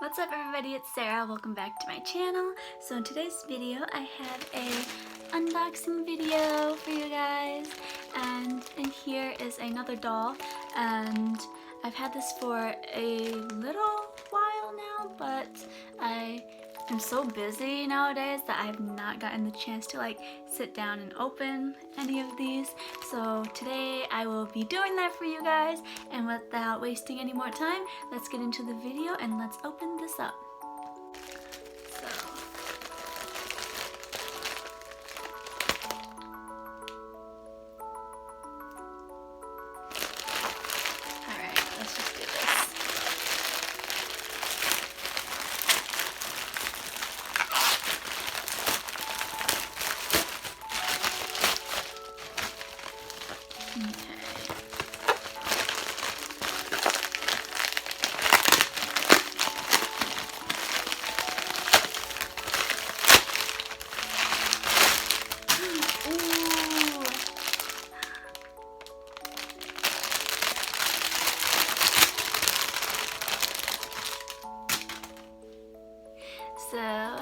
What's up everybody, it's Sarah. Welcome back to my channel. So in today's video I have a unboxing video for you guys, and in here is another doll, and I've had this for a little while now, but I am so busy nowadays that I have not gotten the chance to sit down and open any of these. So today I will be doing that for you guys, and without wasting any more time, let's get into the video and let's open this up. Alright, let's just do this. So,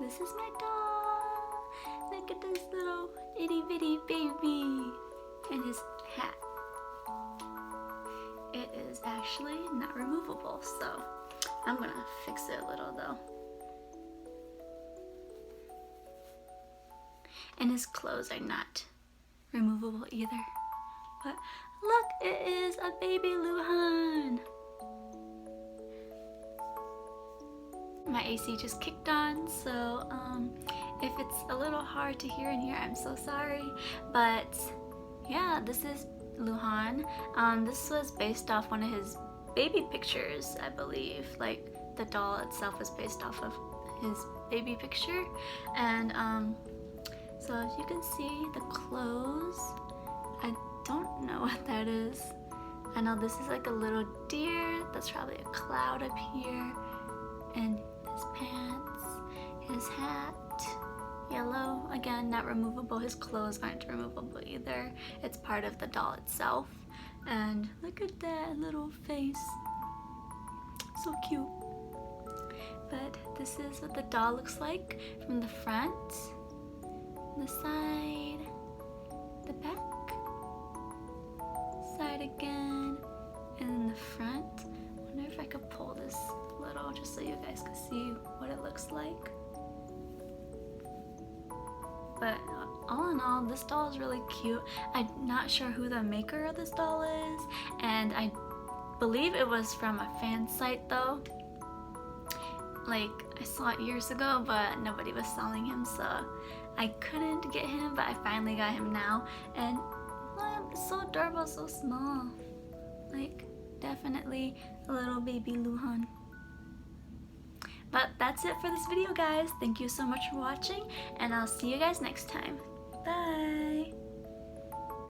this is my doll. Look at this little itty bitty baby and his hat. It is actually not removable, so I'm gonna fix it a little though. And his clothes are not removable either. But look, it is a baby Luhan. My AC just kicked on, so if it's a little hard to hear in here, I'm so sorry. But yeah, this is Luhan. This was based off one of his baby pictures, I believe. Like, the doll itself was based off of his baby picture. And so as you can see, the clothes, I don't know what that is. I know this is like a little deer. That's probably a cloud up here. And his pants, his hat, yellow, again, not removable. His clothes aren't removable either. It's part of the doll itself. And look at that little face. So cute. But this is what the doll looks like from the front, the side, the back, side again, and then the front. I wonder if I could pull this little just so you guys can see what it looks like. But all in all, this doll is really cute. I'm not sure who the maker of this doll is, and I believe it was from a fan site though. Like, I saw it years ago, but nobody was selling him, so I couldn't get him, but I finally got him now. And look, it's so adorable, so small. Like, definitely a little baby Luhan. But that's it for this video, guys. Thank you so much for watching, and I'll see you guys next time. Bye!